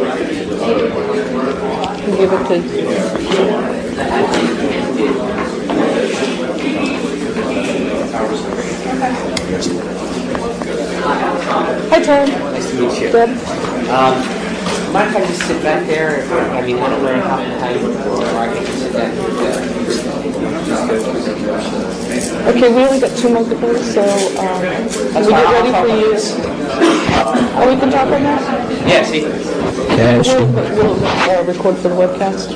Give it to. Hi, Tom. Nice to meet you. Good. Mind if I just sit back there? I mean, I don't know how or I can just sit back Okay, we only got 2 more to go, so we get ready for you. Oh, we can talk on that? Yeah, see? We'll record for the webcast.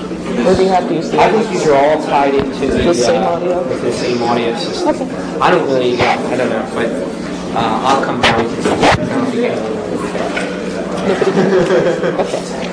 Or do you have to use the I think these are all tied into the same audio? the same audio system. Okay. I don't really, I don't know, but I'll come down to the Nobody can. Okay.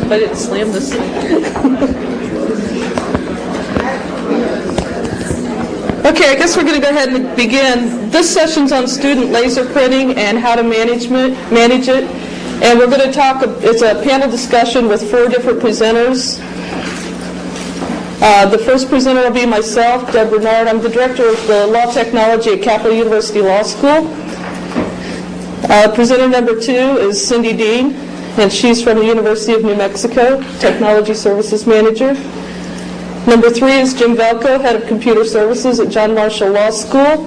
I didn't slam this thing. Okay, I guess we're going to go ahead and begin. This session's on student laser printing and how to manage it. And we're going to talk, it's a panel discussion with 4 different presenters. The first presenter will be myself, Deb Bernard. I'm the director of the Law Technology at Capital University Law School. Presenter number 2 is Cindy Dean, and she's from the University of New Mexico, Technology Services Manager. Number 3 is Jim Velko, Head of Computer Services at John Marshall Law School.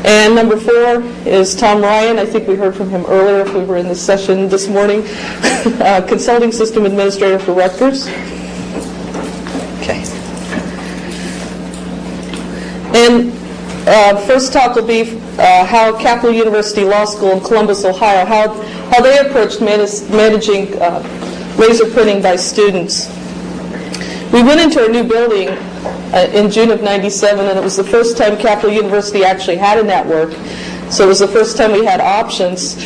And number 4 is Tom Ryan. I think we heard from him earlier if we were in the session this morning. Consulting System Administrator for Rutgers. Okay. And first talk will be how Capital University Law School in Columbus, Ohio, how they approached managing laser printing by students. We went into our new building in June of '97, and it was the first time Capital University actually had a network. So it was the first time we had options.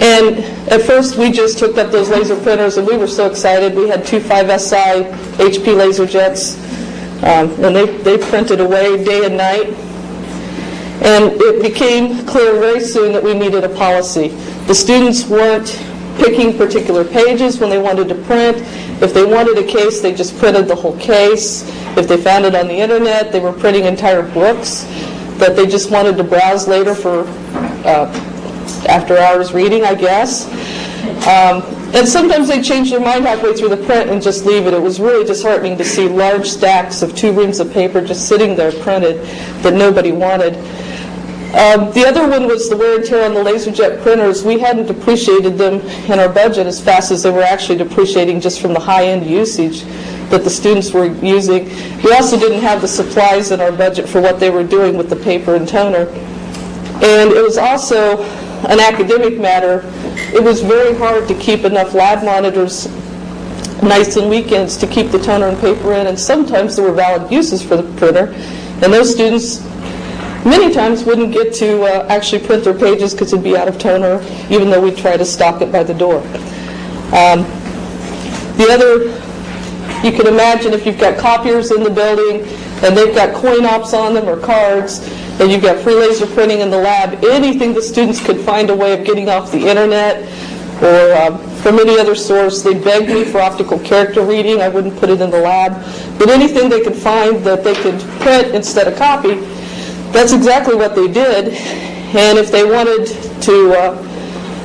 And at first we just hooked up those laser printers, and we were so excited. We had 2 5SI HP laser jets, and they printed away day and night. And it became clear very soon that we needed a policy. The students weren't picking particular pages when they wanted to print. If they wanted a case, they just printed the whole case. If they found it on the internet, they were printing entire books that they just wanted to browse later for after hours reading, I guess. And sometimes they change their mind halfway through the print and just leave it. It was really disheartening to see large stacks of 2 reams of paper just sitting there printed that nobody wanted. The other one was the wear and tear on the LaserJet printers. We hadn't depreciated them in our budget as fast as they were actually depreciating just from the high-end usage that the students were using. We also didn't have the supplies in our budget for what they were doing with the paper and toner. And it was also an academic matter. It was very hard to keep enough lab monitors nights and weekends to keep the toner and paper in, and sometimes there were valid uses for the printer, and those students many times wouldn't get to actually print their pages because it'd be out of toner, even though we'd try to stock it by the door. The other, you can imagine if you've got copiers in the building and they've got coin ops on them or cards, and you've got free laser printing in the lab, anything the students could find a way of getting off the internet or from any other source. They begged me for optical character reading. I wouldn't put it in the lab. But anything they could find that they could print instead of copy, that's exactly what they did. And if they wanted to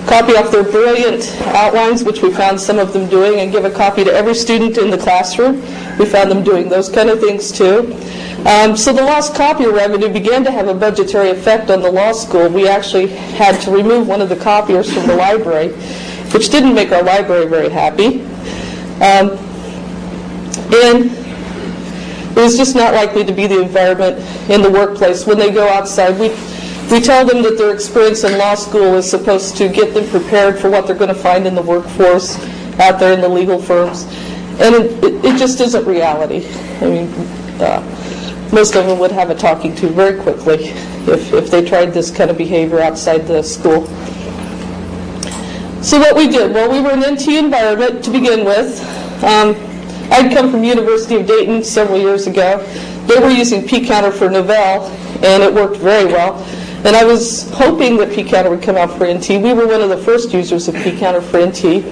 copy off their brilliant outlines, which we found some of them doing, and give a copy to every student in the classroom, we found them doing those kind of things too. So the lost copier revenue began to have a budgetary effect on the law school. We actually had to remove one of the copiers from the library. which didn't make our library very happy. And it was just not likely to be the environment in the workplace. When they go outside, we tell them that their experience in law school is supposed to get them prepared for what they're going to find in the workforce out there in the legal firms. And it just isn't reality. I mean, most of them would have a talking to very quickly if they tried this kind of behavior outside the school. So what we did, well, we were an NT environment to begin with. I'd come from University of Dayton several years ago. They were using P-Counter for Novell, and it worked very well. And I was hoping that P-Counter would come out for NT. We were one of the first users of P-Counter for NT.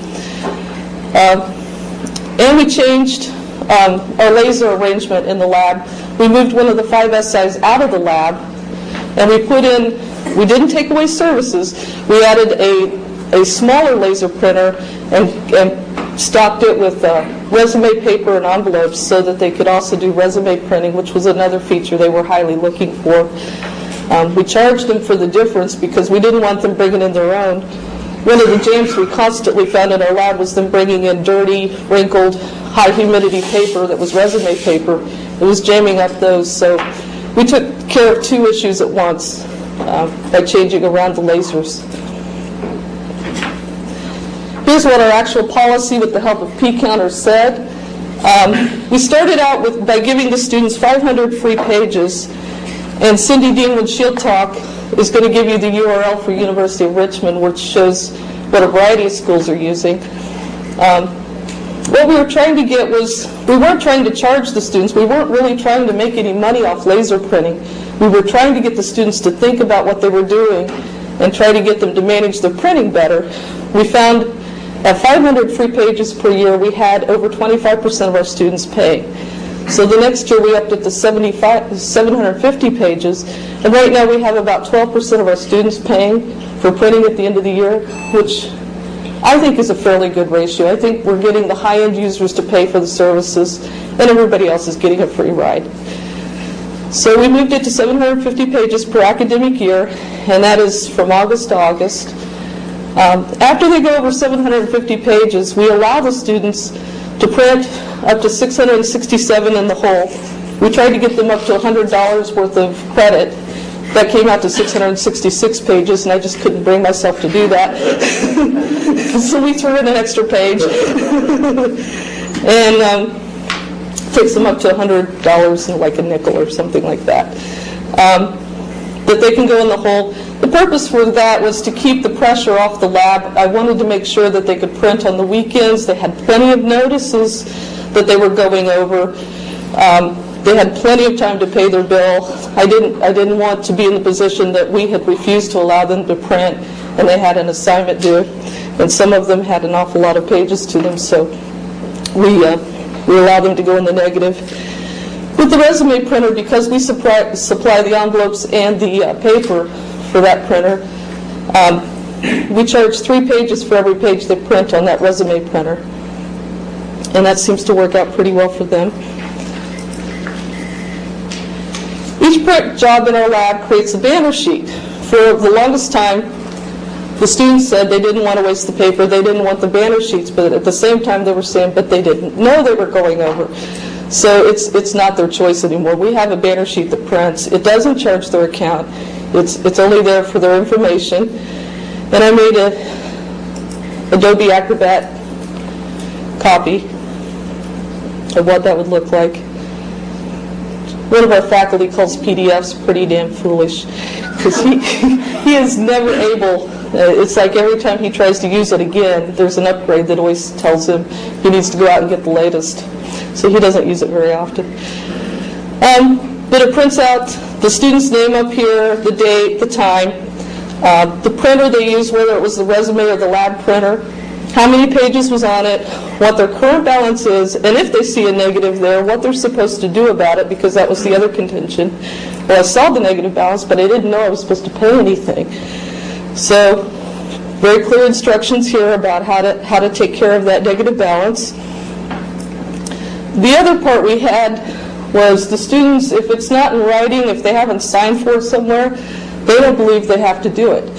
And we changed our laser arrangement in the lab. We moved one of the 5 SIs out of the lab, and we didn't take away services. We added a smaller laser printer and stocked it with resume paper and envelopes so that they could also do resume printing, which was another feature they were highly looking for. We charged them for the difference because we didn't want them bringing in their own. One of the jams we constantly found in our lab was them bringing in dirty, wrinkled, high humidity paper that was resume paper. It was jamming up those, so we took care of 2 issues at once by changing around the lasers. Here's what our actual policy with the help of P-Counter said. We started out by giving the students 500 free pages, and Cindy Dean, when she'll talk, is going to give you the URL for University of Richmond, which shows what a variety of schools are using. What we were trying to get was, we weren't trying to charge the students. We weren't really trying to make any money off laser printing. We were trying to get the students to think about what they were doing and try to get them to manage their printing better. We found at 500 free pages per year, we had over 25% of our students pay. So the next year we upped it to 750 pages, and right now we have about 12% of our students paying for printing at the end of the year, which I think is a fairly good ratio. I think we're getting the high-end users to pay for the services, and everybody else is getting a free ride. So we moved it to 750 pages per academic year, and that is from August to August. After they go over 750 pages, we allow the students to print up to 667 in the whole. We tried to get them up to $100 worth of credit. That came out to 666 pages, and I just couldn't bring myself to do that. So we threw in an extra page. And takes them up to $100 and like a nickel or something like that. That they can go in the hole. The purpose for that was to keep the pressure off the lab. I wanted to make sure that they could print on the weekends. They had plenty of notices that they were going over. They had plenty of time to pay their bill. I didn't want to be in the position that we had refused to allow them to print, and they had an assignment due, and some of them had an awful lot of pages to them, so we allowed them to go in the negative. With the resume printer, because we supply the envelopes and the paper for that printer, we charge 3 pages for every page they print on that resume printer, and that seems to work out pretty well for them. Each print job in our lab creates a banner sheet. For the longest time, the students said they didn't want to waste the paper, they didn't want the banner sheets, but at the same time they were saying, but they didn't know they were going over. So it's not their choice anymore. We have a banner sheet that prints. It doesn't charge their account. It's only there for their information. And I made a Adobe Acrobat copy of what that would look like. One of our faculty calls PDFs pretty damn foolish, because he is never able, it's like every time he tries to use it again, there's an upgrade that always tells him he needs to go out and get the latest. So he doesn't use it very often. But it prints out the student's name up here, the date, the time, the printer they use, whether it was the resume or the lab printer, how many pages was on it, what their current balance is, and if they see a negative there, what they're supposed to do about it, because that was the other contention. Well, I saw the negative balance, but I didn't know I was supposed to pay anything. So, very clear instructions here about how to take care of that negative balance. The other part we had was the students, if it's not in writing, if they haven't signed for it somewhere, they don't believe they have to do it.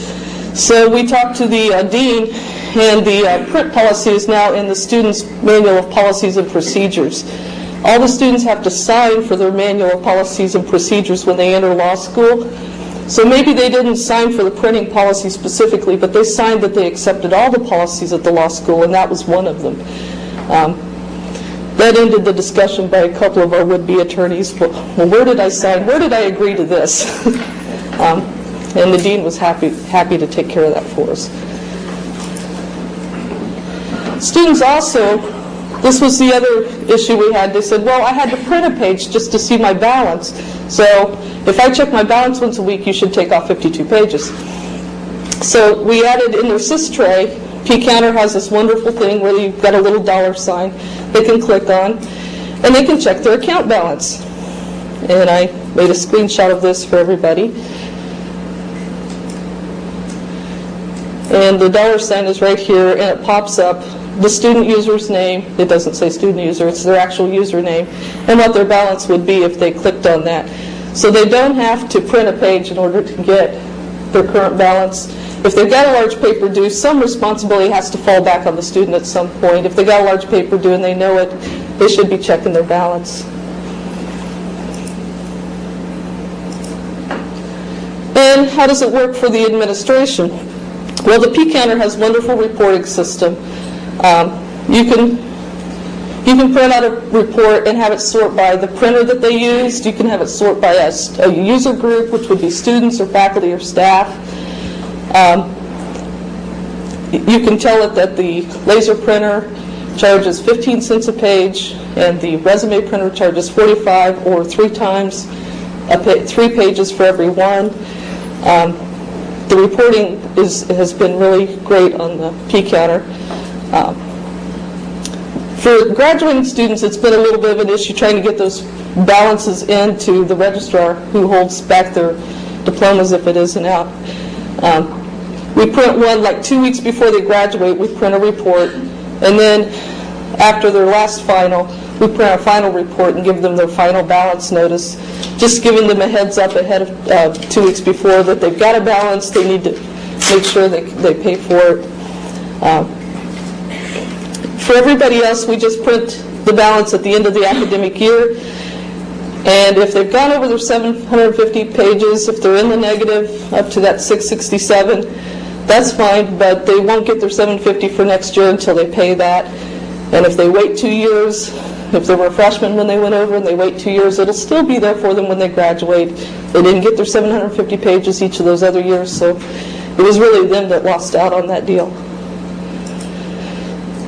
So we talked to the dean, And the print policy is now in the student's manual of policies and procedures. All the students have to sign for their manual of policies and procedures when they enter law school. So maybe they didn't sign for the printing policy specifically, but they signed that they accepted all the policies at the law school, and that was one of them. That ended the discussion by a couple of our would-be attorneys. Well, where did I sign? Where did I agree to this? And the dean was happy to take care of that for us. Students also, this was the other issue we had. They said, well, I had to print a page just to see my balance. So if I check my balance once a week, you should take off 52 pages. So we added in their sys tray, P-Counter has this wonderful thing where you've got a little $ sign they can click on, and they can check their account balance. And I made a screenshot of this for everybody. And the $ sign is right here, and it pops up the student user's name. It doesn't say student user, it's their actual username, and what their balance would be if they clicked on that. So they don't have to print a page in order to get their current balance. If they've got a large paper due, some responsibility has to fall back on the student at some point. If they've got a large paper due and they know it, they should be checking their balance. And how does it work for the administration? Well, the P-Counter has a wonderful reporting system. You can print out a report and have it sort by the printer that they used. You can have it sort by a user group, which would be students or faculty or staff. You can tell it that the laser printer charges 15 cents a page and the resume printer charges 45, or 3 pages for every one. The reporting has been really great on the P-Counter. For graduating students, it's been a little bit of an issue trying to get those balances into the registrar who holds back their diplomas if it isn't out. We print one like 2 weeks before they graduate. We print a report, and then after their last final, we print a final report and give them their final balance notice, just giving them a heads up ahead of 2 weeks before that they've got a balance. They need to make sure they pay for it. For everybody else, we just print the balance at the end of the academic year. And if they've gone over their 750 pages, if they're in the negative up to that 667, that's fine, but they won't get their 750 for next year until they pay that. And if they wait 2 years, if they were freshmen when they went over and they wait 2 years, it'll still be there for them when they graduate. They didn't get their 750 pages each of those other years, so it was really them that lost out on that deal.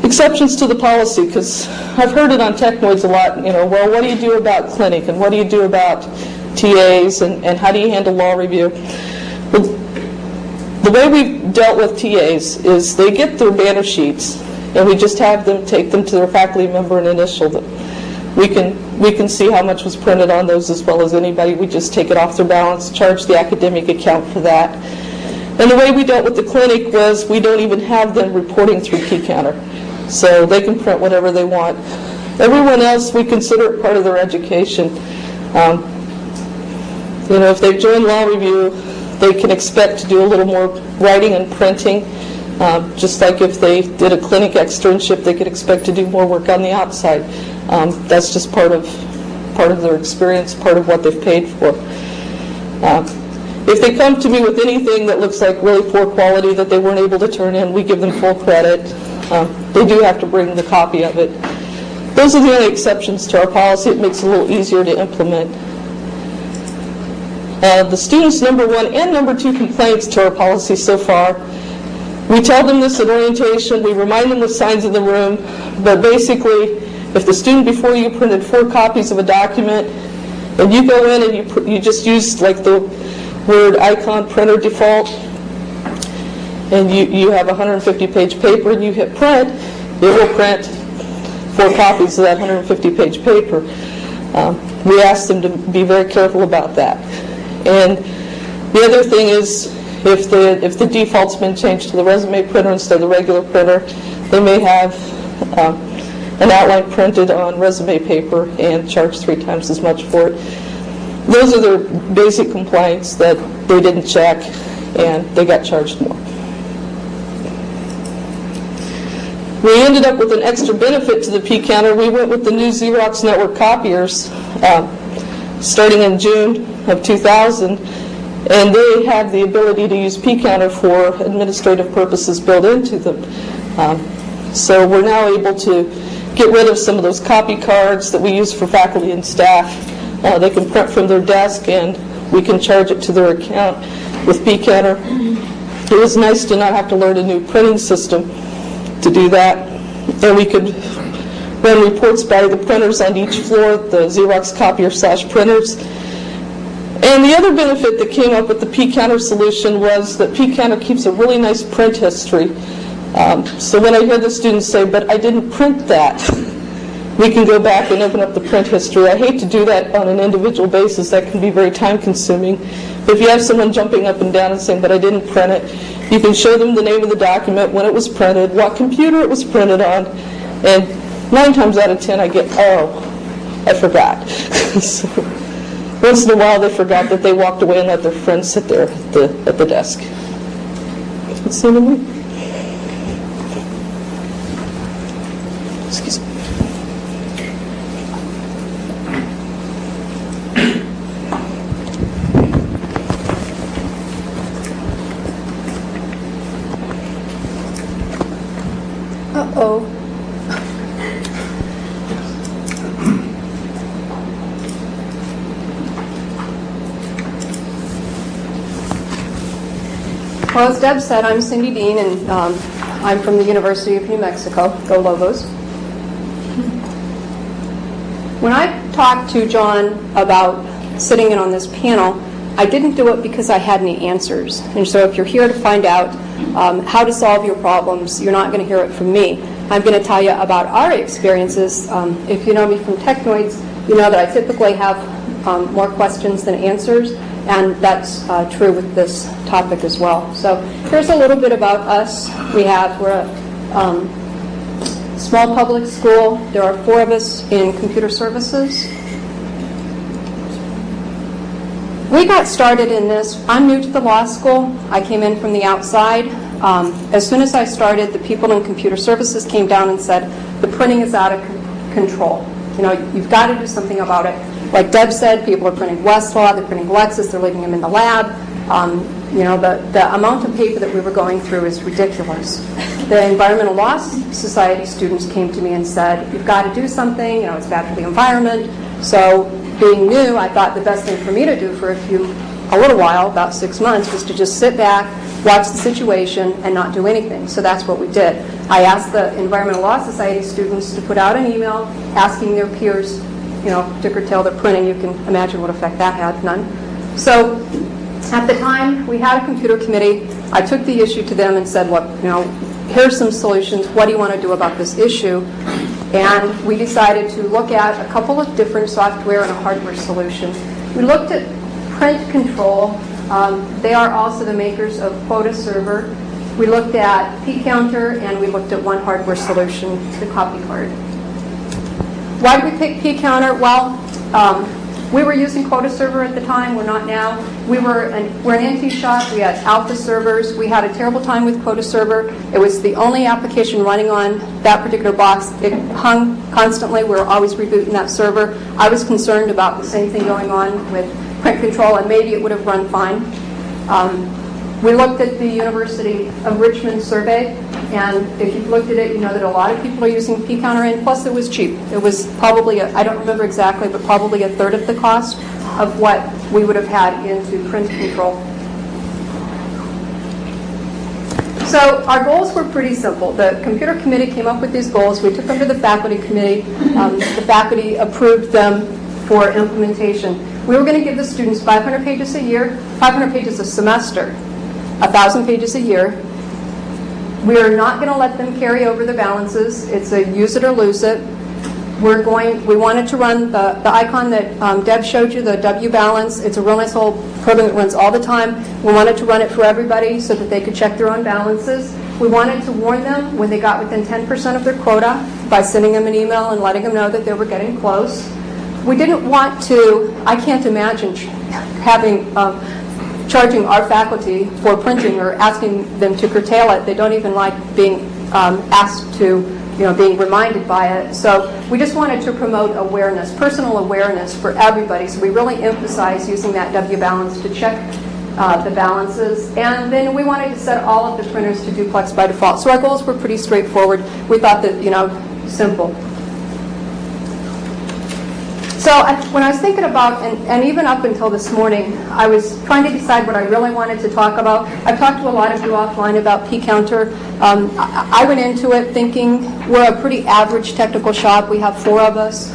Exceptions to the policy, because I've heard it on Technoids a lot, well, what do you do about clinic, and what do you do about TAs, and how do you handle law review? Well, the way we've dealt with TAs is they get their banner sheets, and we just have them take them to their faculty member and initial them. We can see how much was printed on those as well as anybody. We just take it off their balance, charge the academic account for that. And the way we dealt with the clinic was we don't even have them reporting through P-Counter. So they can print whatever they want. Everyone else, we consider it part of their education. If they've joined law review, they can expect to do a little more writing and printing. Just like if they did a clinic externship, they could expect to do more work on the outside. That's just part of their experience, part of what they've paid for. If they come to me with anything that looks like really poor quality that they weren't able to turn in, we give them full credit. They do have to bring the copy of it. Those are the only exceptions to our policy. It makes it a little easier to implement. The students' number 1 and number 2 complaints to our policy so far, we tell them this at orientation, we remind them with signs in the room, but basically, if the student before you printed 4 copies of a document, and you go in and you just use like the word icon printer default, and you have a 150-page paper and you hit print, it will print 4 copies of that 150-page paper. We ask them to be very careful about that. And the other thing is, if the default's been changed to the resume printer instead of the regular printer, they may have an outline printed on resume paper and charge 3 times as much for it. Those are their basic complaints that they didn't check and they got charged more. We ended up with an extra benefit to the P counter. We went with the new Xerox network copiers starting in June of 2000, and they have the ability to use P counter for administrative purposes built into them. So we're now able to get rid of some of those copy cards that we use for faculty and staff. They can print from their desk, and we can charge it to their account with P counter. It was nice to not have to learn a new printing system to do that, and we could run reports by the printers on each floor, the Xerox copier/printers. And the other benefit that came up with the P counter solution was that P counter keeps a really nice print history. So when I hear the students say, "But I didn't print that," we can go back and open up the print history. I hate to do that on an individual basis. That can be very time consuming. But if you have someone jumping up and down and saying, "But I didn't print it," you can show them the name of the document, when it was printed, what computer it was printed on, and 9 times out of 10 I get, "Oh, I forgot." So once in a while they forgot that they walked away and let their friends sit there at the desk. See what I mean? Excuse me. Uh-oh. Well, as Deb said, I'm Cindy Dean, and I'm from the University of New Mexico. Go Lobos. When I talked to John about sitting in on this panel, I didn't do it because I had any answers. And so if you're here to find out how to solve your problems, you're not going to hear it from me. I'm going to tell you about our experiences. If you know me from Technoids, you know that I typically have more questions than answers, and that's true with this topic as well. So here's a little bit about us. We're a small public school. There are 4 of us in computer services. We got started in this. I'm new to the law school. I came in from the outside. As soon as I started, the people in computer services came down and said, the printing is out of control. You know, you've got to do something about it. Like Deb said, people are printing Westlaw, they're printing Lexis, they're leaving them in the lab. You know, the amount of paper that we were going through is ridiculous. The Environmental Law Society students came to me and said, you've got to do something, you know, it's bad for the environment. So being new, I thought the best thing for me to do for a little while, about 6 months, was to just sit back, watch the situation, and not do anything. So that's what we did. I asked the Environmental Law Society students to put out an email asking their peers, you know, to curtail their printing. You can imagine what effect that had. None. So at the time, we had a computer committee. I took the issue to them and said, look, you know, here's some solutions. What do you want to do about this issue? And we decided to look at a couple of different software and a hardware solution. We looked at Print Control. They are also the makers of Quota Server. We looked at P-Counter, and we looked at one hardware solution, the copy card. Why did we pick P-Counter? Well, we were using Quota Server at the time. We're not now. We're an NT shop. We had Alpha servers. We had a terrible time with Quota Server. It was the only application running on that particular box. It hung constantly. We were always rebooting that server. I was concerned about the same thing going on with Print Control, and maybe it would have run fine. We looked at the University of Richmond survey, and if you've looked at it, you know that a lot of people are using P-Counter, and plus it was cheap. It was probably, I don't remember exactly, but probably a third of the cost of what we would have had into Print Control. So our goals were pretty simple. The computer committee came up with these goals. We took them to the faculty committee. The faculty approved them for implementation. We were going to give the students 500 pages a year, 500 pages a semester, 1,000 pages a year. We are not going to let them carry over the balances. It's a use it or lose it. We wanted to run the icon that Deb showed you, the W balance. It's a real nice little program that runs all the time. We wanted to run it for everybody so that they could check their own balances. We wanted to warn them when they got within 10% of their quota by sending them an email and letting them know that they were getting close. We didn't want to, I can't imagine having charging our faculty for printing or asking them to curtail it. They don't even like being asked to, being reminded by it. So we just wanted to promote awareness, personal awareness for everybody. So we really emphasize using that W balance to check the balances. And then we wanted to set all of the printers to duplex by default. So our goals were pretty straightforward. We thought that, simple. So when I was thinking about, and even up until this morning, I was trying to decide what I really wanted to talk about. I've talked to a lot of you offline about P-Counter. I went into it thinking we're a pretty average technical shop. We have 4 of us.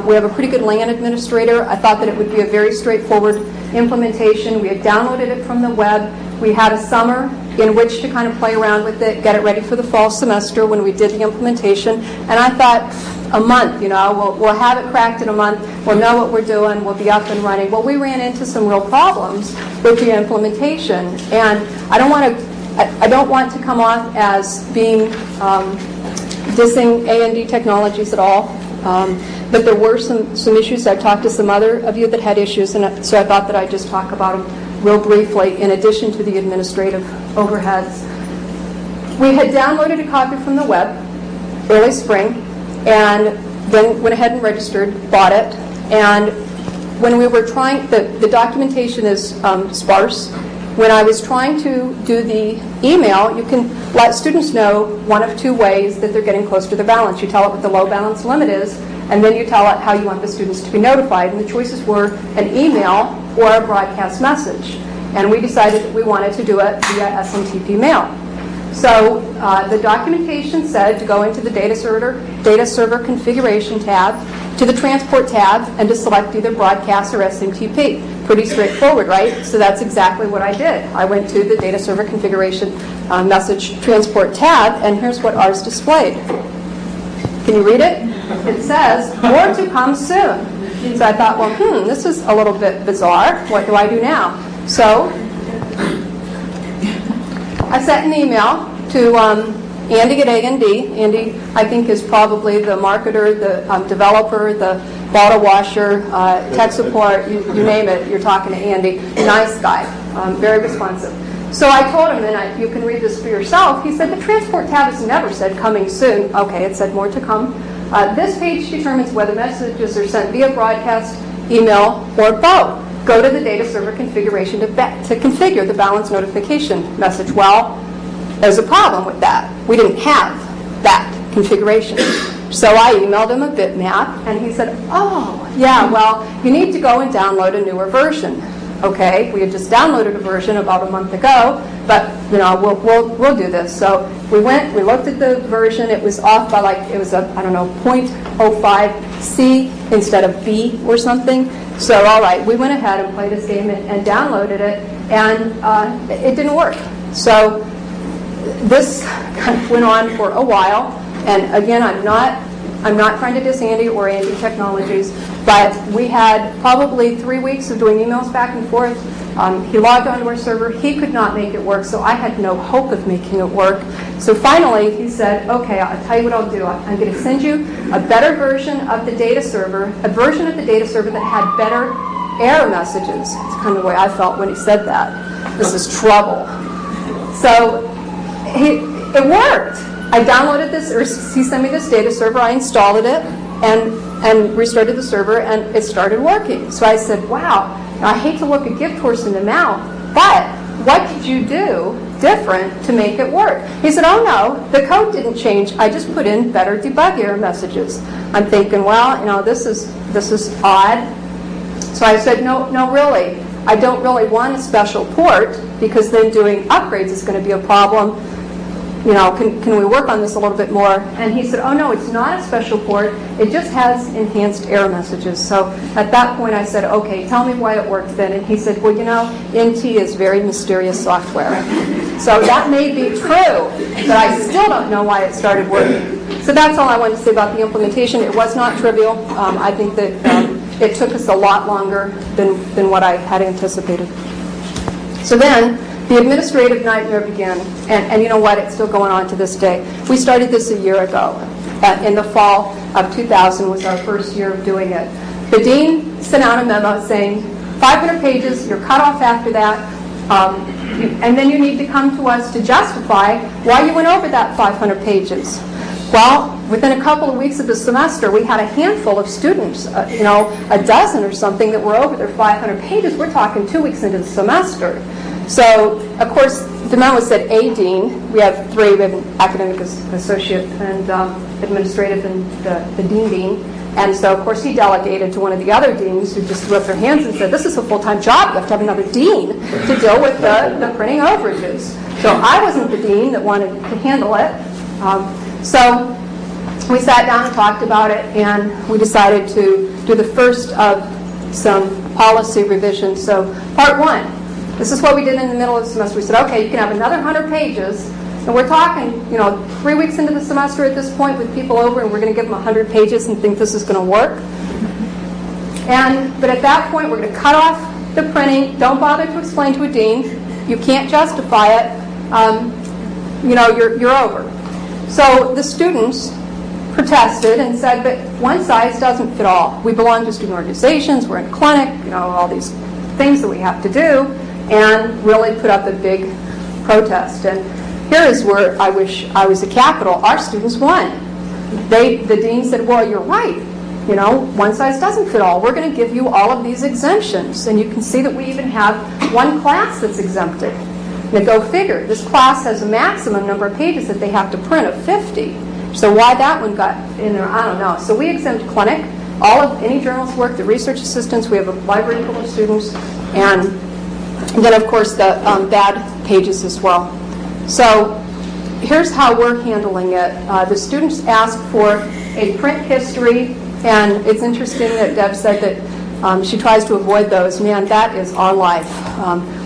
We have a pretty good LAN administrator. I thought that it would be a very straightforward implementation. We had downloaded it from the web. We had a summer in which to kind of play around with it, get it ready for the fall semester when we did the implementation. And I thought, a month, we'll have it cracked in a month. We'll know what we're doing. We'll be up and running. Well, we ran into some real problems with the implementation, and I don't want to come off as being dissing A&D technologies at all. But there were some issues. I've talked to some other of you that had issues, and so I thought that I'd just talk about them real briefly in addition to the administrative overheads. We had downloaded a copy from the web early spring, and then went ahead and registered, bought it, and when we were trying, the documentation is sparse. When I was trying to do the email, you can let students know one of 2 ways that they're getting close to their balance. You tell it what the low balance limit is, and then you tell it how you want the students to be notified. And the choices were an email or a broadcast message. And we decided that we wanted to do it via SMTP mail. So the documentation said to go into the data server configuration tab, to the transport tab, and to select either broadcast or SMTP. Pretty straightforward, right? So that's exactly what I did. I went to the data server configuration message transport tab, and here's what ours displayed. Can you read it? It says, more to come soon. So I thought, well, this is a little bit bizarre. What do I do now? So I sent an email to Andy at A&D. Andy, I think, is probably the marketer, the developer, the bottle washer, tech support, you name it, you're talking to Andy. Nice guy, very responsive. So I told him, and you can read this for yourself, he said, the transport tab has never said coming soon. Okay, it said more to come. This page determines whether messages are sent via broadcast, email, or both. Go to the data server configuration to configure the balance notification message. Well, there's a problem with that. We didn't have that configuration. So I emailed him a bitmap, and he said, oh, yeah, well, you need to go and download a newer version. Okay, we had just downloaded a version about a month ago, but we'll do this. So we went, we looked at the version. It was off by it was a 0.05 C instead of B or something. So all right, we went ahead and played this game and downloaded it, and it didn't work. So this kind of went on for a while, and again, I'm not trying to diss Andy or Andy Technologies, but we had probably 3 weeks of doing emails back and forth. He logged onto our server. He could not make it work, so I had no hope of making it work. So finally, he said, okay, I'll tell you what I'll do. I'm going to send you a better version of the data server, a version of the data server that had better error messages. It's kind of the way I felt when he said that. This is trouble. So it worked. I downloaded this, or he sent me this data server. I installed it and restarted the server, and it started working. So I said, wow, I hate to look a gift horse in the mouth, but what could you do different to make it work? He said, oh no, the code didn't change. I just put in better debug error messages. I'm thinking, well, this is odd. So I said, no, really. I don't really want a special port, because then doing upgrades is going to be a problem. Can we work on this a little bit more? And he said, oh no, it's not a special port. It just has enhanced error messages. So at that point I said, okay, tell me why it works then. And he said, well, NT is very mysterious software. So that may be true, but I still don't know why it started working. So that's all I wanted to say about the implementation. It was not trivial. I think that it took us a lot longer than what I had anticipated. So then, the administrative nightmare began, and you know what? It's still going on to this day. We started this a year ago. In the fall of 2000 was our first year of doing it. The dean sent out a memo saying, 500 pages, you're cut off after that. And then you need to come to us to justify why you went over that 500 pages. Well, within a couple of weeks of the semester, we had a handful of students, a dozen or something, that were over their 500 pages. We're talking 2 weeks into the semester. So, of course, the memo said a dean. We have three. We have an academic associate and administrative and the dean. And so, of course, he delegated to one of the other deans who just threw up their hands and said, this is a full-time job. You have to have another dean to deal with the printing overages. So I wasn't the dean that wanted to handle it. So we sat down and talked about it, and we decided to do the first of some policy revisions. So part one, this is what we did in the middle of the semester. We said, okay, you can have another 100 pages. And we're talking, 3 weeks into the semester at this point with people over, and we're going to give them 100 pages and think this is going to work. But at that point, we're going to cut off the printing. Don't bother to explain to a dean. You can't justify it. You're over. So the students protested and said, but one size doesn't fit all. We belong to student organizations. We're in a clinic. All these things that we have to do, and really put up a big protest. And here is where I wish I was a capital. Our students won. The dean said, well, you're right. One size doesn't fit all. We're going to give you all of these exemptions. And you can see that we even have one class that's exempted. Now go figure. This class has a maximum number of pages that they have to print of 50. So why that one got in there, I don't know. So we exempt clinic, all of any journalist work, the research assistants. We have a library full of students. And then, of course, the bad pages as well. So here's how we're handling it. The students asked for a print history, and it's interesting that Deb said that she tries to avoid those. Man, that is our life.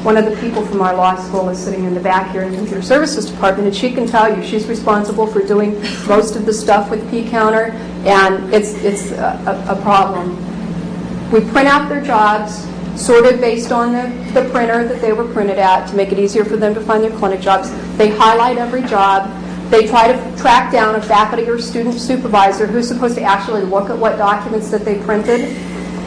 One of the people from our law school is sitting in the back here in the computer services department, and she can tell you she's responsible for doing most of the stuff with P-Counter, and it's a problem. We print out their jobs, sorted based on the printer that they were printed at to make it easier for them to find their clinic jobs. They highlight every job. They try to track down a faculty or student supervisor who's supposed to actually look at what documents that they printed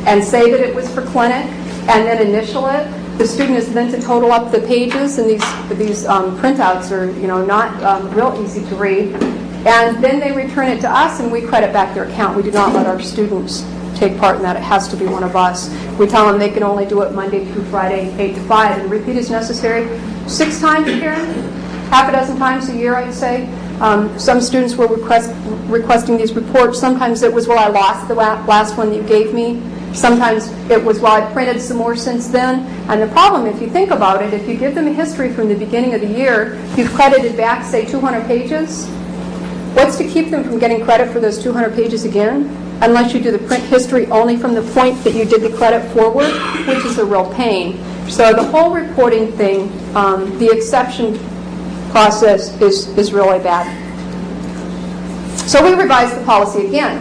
and say that it was for clinic and then initial it. The student is then to total up the pages, and these printouts are not real easy to read. And then they return it to us, and we credit back their account. We do not let our students take part in that. It has to be one of us. We tell them they can only do it Monday through Friday, 8 to 5, and repeat as necessary 6 times a year, half a dozen times a year, I'd say. Some students were requesting these reports. Sometimes it was, well, I lost the last one that you gave me. Sometimes it was, well, I printed some more since then. And the problem, if you think about it, if you give them a history from the beginning of the year, you've credited back, say, 200 pages. What's to keep them from getting credit for those 200 pages again? Unless you do the print history only from the point that you did the credit forward, which is a real pain. So the whole reporting thing, the exception process is really bad. So we revised the policy again.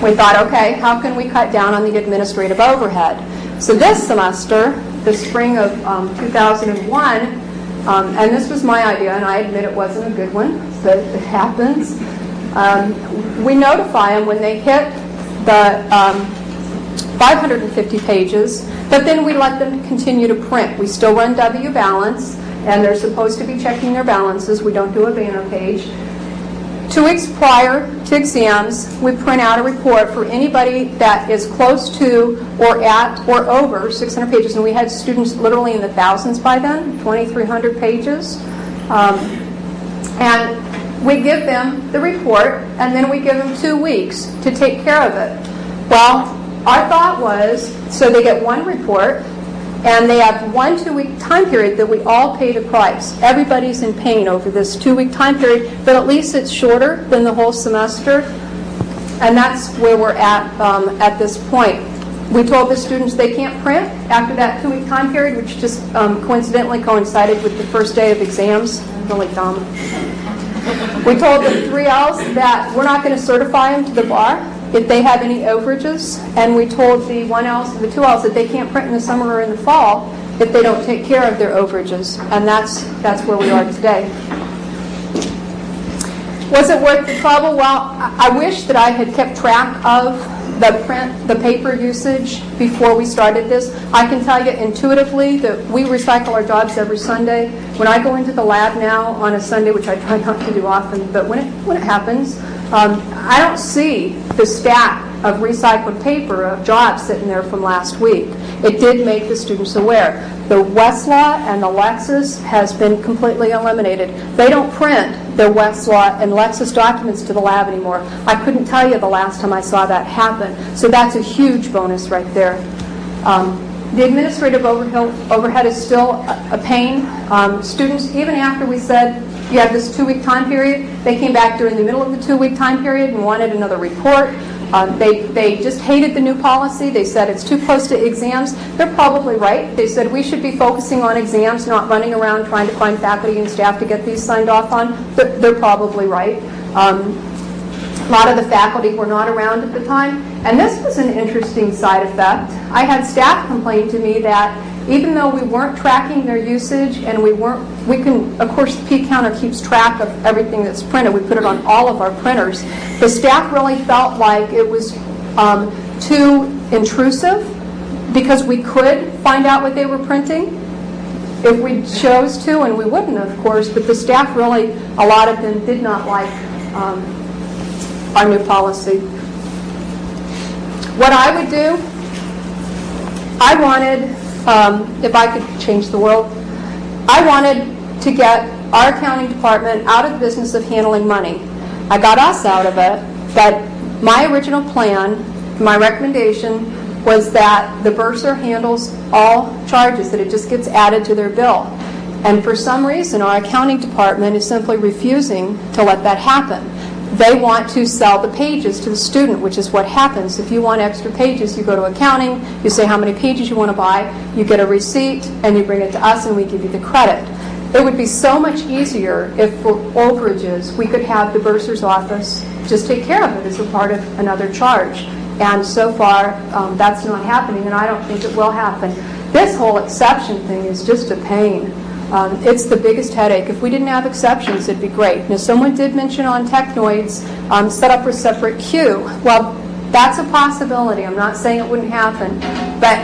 We thought, okay, how can we cut down on the administrative overhead? So this semester, the spring of 2001, and this was my idea, and I admit it wasn't a good one, but it happens. We notify them when they hit the 550 pages, but then we let them continue to print. We still run W balance, and they're supposed to be checking their balances. We don't do a banner page. 2 weeks prior to exams, we print out a report for anybody that is close to or at or over 600 pages, and we had students literally in the thousands by then, 2,300 pages. And we give them the report, and then we give them 2 weeks to take care of it. Well, our thought was, so they get one report, and they have 1 2-week time period that we all pay the price. Everybody's in pain over this 2-week time period, but at least it's shorter than the whole semester, and that's where we're at this point. We told the students they can't print after that 2-week time period, which just coincidentally coincided with the first day of exams. Really dumb. We told the 3Ls that we're not going to certify them to the bar if they have any overages, and we told the 1Ls and the 2Ls that they can't print in the summer or in the fall if they don't take care of their overages, and that's where we are today. Was it worth the trouble? Well, I wish that I had kept track of the paper usage before we started this. I can tell you intuitively that we recycle our jobs every Sunday. When I go into the lab now on a Sunday, which I try not to do often, but when it happens, I don't see the stack of recycled paper of jobs sitting there from last week. It did make the students aware. The Westlaw and the Lexis has been completely eliminated. They don't print the Westlaw and Lexis documents to the lab anymore. I couldn't tell you the last time I saw that happen. So that's a huge bonus right there. The administrative overhead is still a pain. Students, even after we said you have this 2-week time period, they came back during the middle of the 2-week time period and wanted another report. They just hated the new policy. They said it's too close to exams. They're probably right. They said we should be focusing on exams, not running around trying to find faculty and staff to get these signed off on. They're probably right. A lot of the faculty were not around at the time. And this was an interesting side effect. I had staff complain to me that even though we weren't tracking their usage and we can, of course, the P counter keeps track of everything that's printed. We put it on all of our printers. The staff really felt like it was too intrusive because we could find out what they were printing if we chose to, and we wouldn't, of course, but the staff really, a lot of them did not like our new policy. What I would do, I wanted, if I could change the world, I wanted to get our accounting department out of the business of handling money. I got us out of it, but my original plan, my recommendation, was that the bursar handles all charges, that it just gets added to their bill. And for some reason, our accounting department is simply refusing to let that happen. They want to sell the pages to the student, which is what happens. If you want extra pages, you go to accounting, you say how many pages you want to buy, you get a receipt, and you bring it to us, and we give you the credit. It would be so much easier if for overages, we could have the bursar's office just take care of it as a part of another charge. And so far, that's not happening, and I don't think it will happen. This whole exception thing is just a pain. It's the biggest headache. If we didn't have exceptions, it'd be great. Now, someone did mention on Technoids, set up a separate queue. Well, that's a possibility. I'm not saying it wouldn't happen. But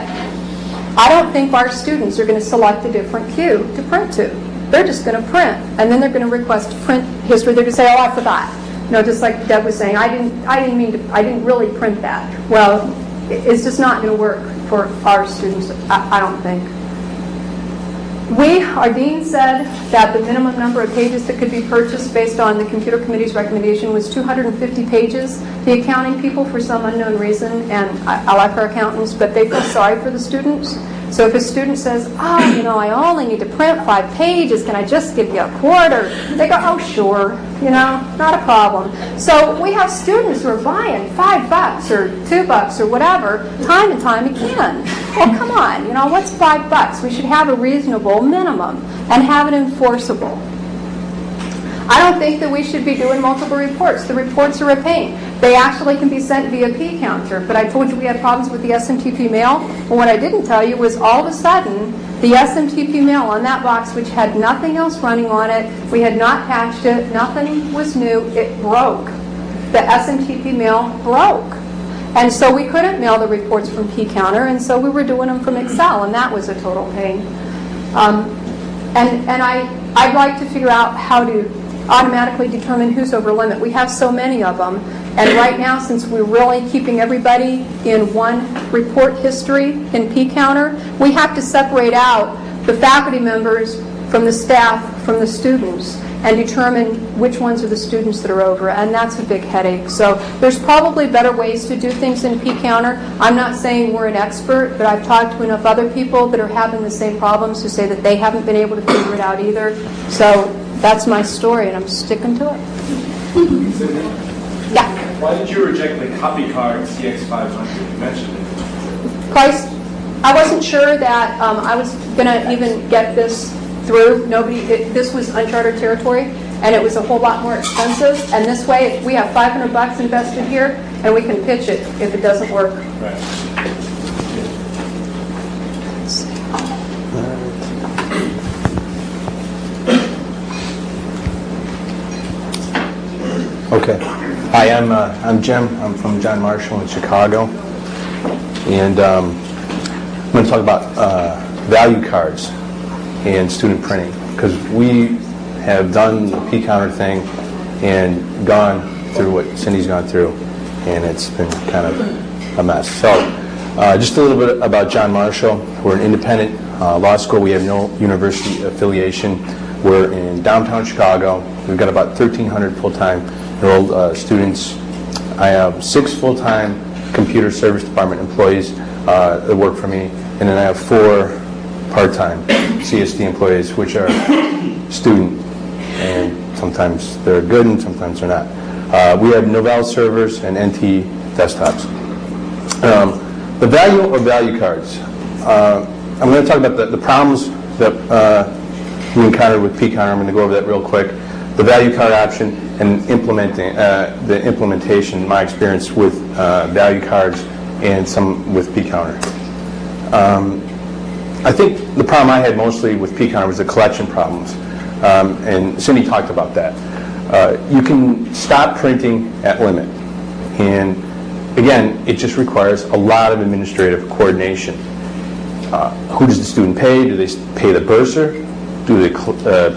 I don't think our students are going to select a different queue to print to. They're just going to print. And then they're going to request print history. They're going to say, oh, I forgot. You know, just like Deb was saying, I didn't really print that. Well, it's just not going to work for our students, I don't think. Our dean said that the minimum number of pages that could be purchased based on the computer committee's recommendation was 250 pages. The accounting people, for some unknown reason, and I like our accountants, but they feel sorry for the students. So if a student says, oh, you know, I only need to print 5 pages, can I just give you a quarter? They go, oh, sure, you know, not a problem. So we have students who are buying $5 or $2 or whatever, time and time again. Well, come on, you know, what's $5? We should have a reasonable minimum and have it enforceable. I don't think that we should be doing multiple reports. The reports are a pain. They actually can be sent via P counter, but I told you we had problems with the SMTP mail. And what I didn't tell you was all of a sudden, the SMTP mail on that box, which had nothing else running on it, we had not patched it, nothing was new, it broke. The SMTP mail broke. And so we couldn't mail the reports from P counter, and so we were doing them from Excel, and that was a total pain. And I'd like to figure out how to automatically determine who's over limit. We have so many of them, and right now, since we're really keeping everybody in one report history in P counter, we have to separate out the faculty members from the staff, from the students, and determine which ones are the students that are over, and that's a big headache. So there's probably better ways to do things in P counter. I'm not saying we're an expert, but I've talked to enough other people that are having the same problems who say that they haven't been able to figure it out either. So that's my story, and I'm sticking to it. Yeah. Why did you reject the copy card CX500? You mentioned it. Price, I wasn't sure that I was going to even get this through. This was uncharted territory, and it was a whole lot more expensive. And this way, we have $500 invested here, and we can pitch it if it doesn't work. Right. Okay. Hi, I'm Jim. I'm from John Marshall in Chicago, and I'm going to talk about value cards and student printing, because we have done the P-counter thing and gone through what Cindy's gone through, and it's been kind of a mess. So just a little bit about John Marshall. We're an independent law school. We have no university affiliation. We're in downtown Chicago. We've got about 1,300 full-time enrolled students. I have 6 full-time computer service department employees that work for me, and then I have 4 part-time CSD employees, which are student, and sometimes they're good and sometimes they're not. We have Novell servers and NT desktops. The value of value cards. I'm going to talk about the problems that we encountered with P-counter. I'm going to go over that real quick. The value card option and the implementation, my experience with value cards and some with P-counter. I think the problem I had mostly with P-counter was the collection problems, and Cindy talked about that. You can stop printing at limit, and again, it just requires a lot of administrative coordination. Who does the student pay? Do they pay the bursar? Do they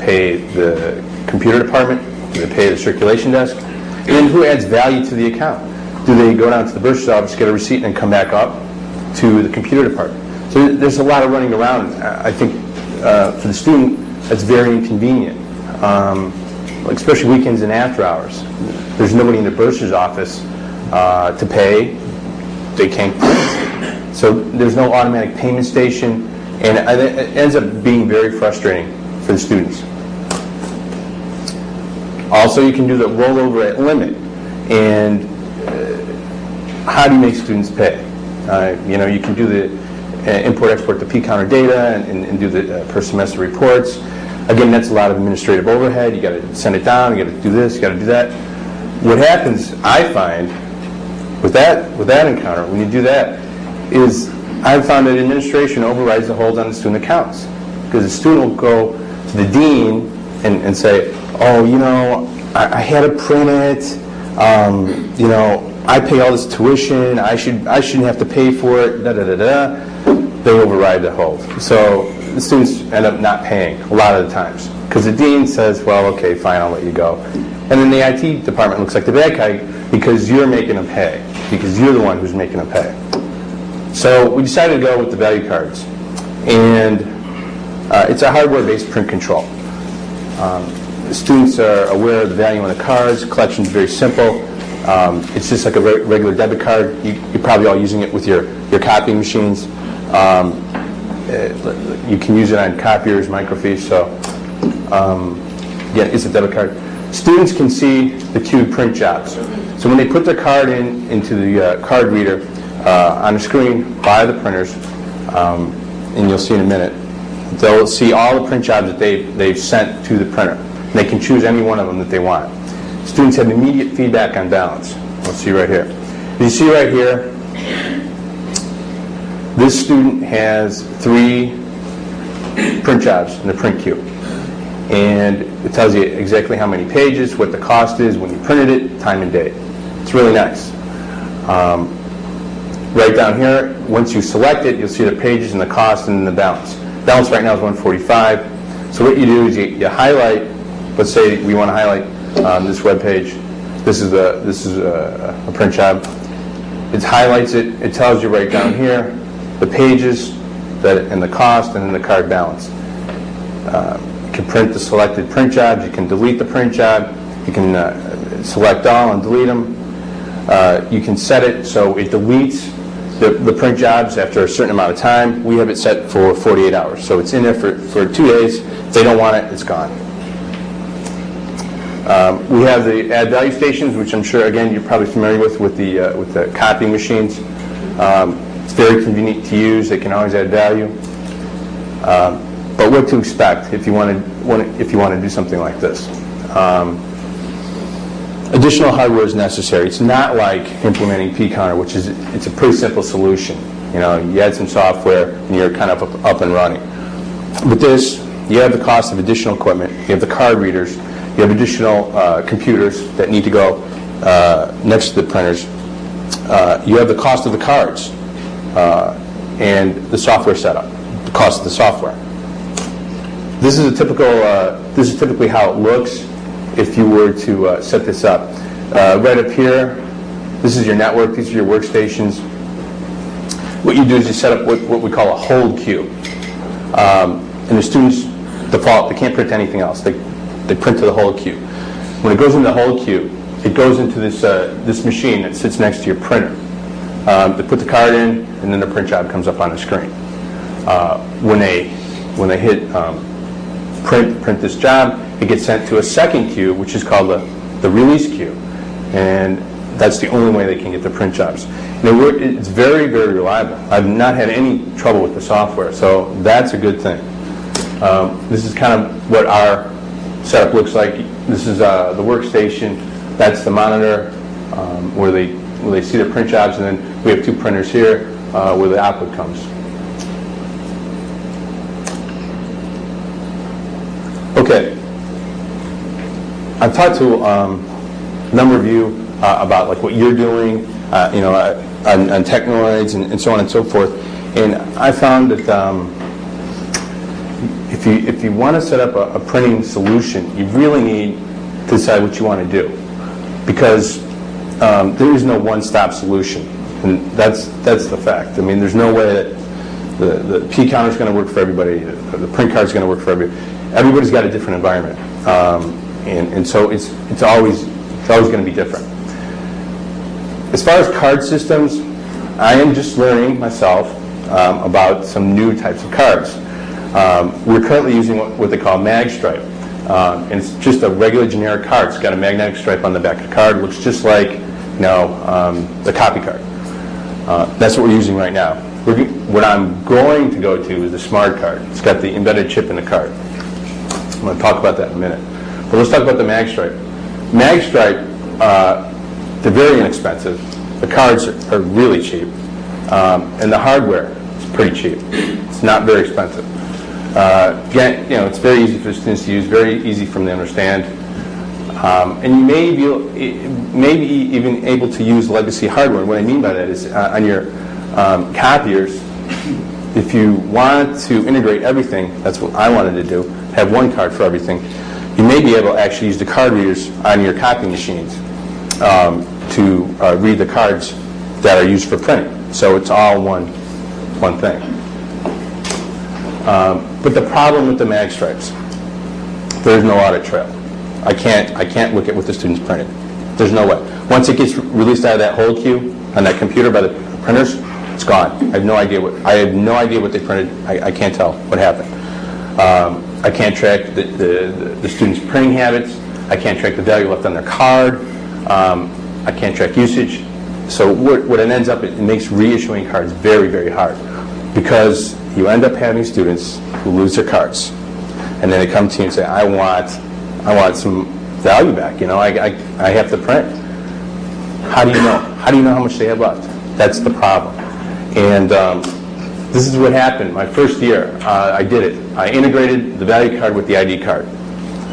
pay the computer department? Do they pay the circulation desk? And then who adds value to the account? Do they go down to the bursar's office, get a receipt, and then come back up to the computer department? So there's a lot of running around. I think for the student, that's very inconvenient, especially weekends and after hours. There's nobody in the bursar's office to pay. They can't print. So there's no automatic payment station, and it ends up being very frustrating for the students. Also, you can do the rollover at limit, and how do you make students pay? You can do the import-export the P-counter data and do the per semester reports. Again, that's a lot of administrative overhead. You got to send it down. You got to do this. You got to do that. What happens, I find, with that encounter, when you do that, is I've found that administration overrides the holds on the student accounts, because the student will go to the dean and say, oh, I had to print it, I pay all this tuition, I shouldn't have to pay for it, da-da-da-da. They override the hold. So the students end up not paying a lot of the times, because the dean says, well, okay, fine, I'll let you go. And then the IT department looks like the bad guy because you're making them pay, because you're the one who's making them pay. So we decided to go with the value cards, and it's a hardware-based print control. Students are aware of the value on the cards. Collection is very simple. It's just like a regular debit card. You're probably all using it with your copying machines. You can use it on copiers, microfiche. So yeah, it's a debit card. Students can see the queued print jobs. So when they put their card into the card reader on the screen by the printers, and you'll see in a minute, they'll see all the print jobs that they've sent to the printer. And they can choose any one of them that they want. Students have immediate feedback on balance. We'll see right here. You see right here, this student has 3 print jobs in the print queue. And it tells you exactly how many pages, what the cost is, when you printed it, time and date. It's really nice. Right down here, once you select it, you'll see the pages and the cost and the balance. Balance right now is $145. So what you do is you highlight. Let's say we want to highlight this web page. This is a print job. It highlights it. It tells you right down here the pages and the cost, and then the card balance. You can print the selected print jobs. You can delete the print job. You can select all and delete them. You can set it so it deletes the print jobs after a certain amount of time. We have it set for 48 hours. So it's in there for 2 days. If they don't want it, it's gone. We have the add value stations, which I'm sure, again, you're probably familiar with the copying machines. It's very convenient to use. They can always add value. But what to expect if you want to do something like this? Additional hardware is necessary. It's not like implementing P-counter, which it's a pretty simple solution. You add some software and you're kind of up and running. With this, you have the cost of additional equipment. You have the card readers. You have additional computers that need to go next to the printers, you have the cost of the cards and the software setup, the cost of the software. This is a typical. This is typically how it looks if you were to set this up. Right up here, this is your network. These are your workstations. What you do is you set up what we call a hold queue, and the students default. They can't print to anything else. They print to the hold queue. When it goes into the hold queue, it goes into this machine that sits next to your printer. They put the card in, and then the print job comes up on the screen. When they hit print this job, it gets sent to a second queue, which is called the release queue, and that's the only way they can get the print jobs. It's very, very reliable. I've not had any trouble with the software, so that's a good thing. This is kind of what our setup looks like. This is the workstation. That's the monitor where they see the print jobs, and then we have two printers here where the output comes. Okay. I've talked to a number of you about like what you're doing, on Technoids and so on and so forth, and I found that if you want to set up a printing solution, you really need to decide what you want to do, because there is no one-stop solution, and that's the fact. I mean, there's no way that the P counter is going to work for everybody, the print card is going to work for everybody. Everybody's got a different environment, and so it's always going to be different. As far as card systems, I am just learning myself about some new types of cards. We're currently using what they call mag stripe, and it's just a regular generic card. It's got a magnetic stripe on the back of the card. It looks just like the copy card. That's what we're using right now. What I'm going to go to is the smart card. It's got the embedded chip in the card. I'm going to talk about that in a minute. But let's talk about the mag stripe. Mag stripe, they're very inexpensive. The cards are really cheap, and the hardware is pretty cheap. It's not very expensive. Again, it's very easy for students to use, very easy for them to understand, and you may be even able to use legacy hardware. What I mean by that is on your copiers, if you want to integrate everything, that's what I wanted to do, have one card for everything, you may be able to actually use the card readers on your copy machines to read the cards that are used for printing. So it's all one thing. But the problem with the mag stripes, there's no audit trail. I can't look at what the students printed. There's no way. Once it gets released out of that hold queue on that computer by the printers, it's gone. I have no idea what they printed. I can't tell what happened. I can't track the students' printing habits. I can't track the value left on their card. I can't track usage. So what it ends up, it makes reissuing cards very, very hard, because you end up having students who lose their cards, and then they come to you and say, I want some value back. I have to print. How do you know? How do you know how much they have left? That's the problem. And this is what happened. My first year, I did it. I integrated the value card with the ID card.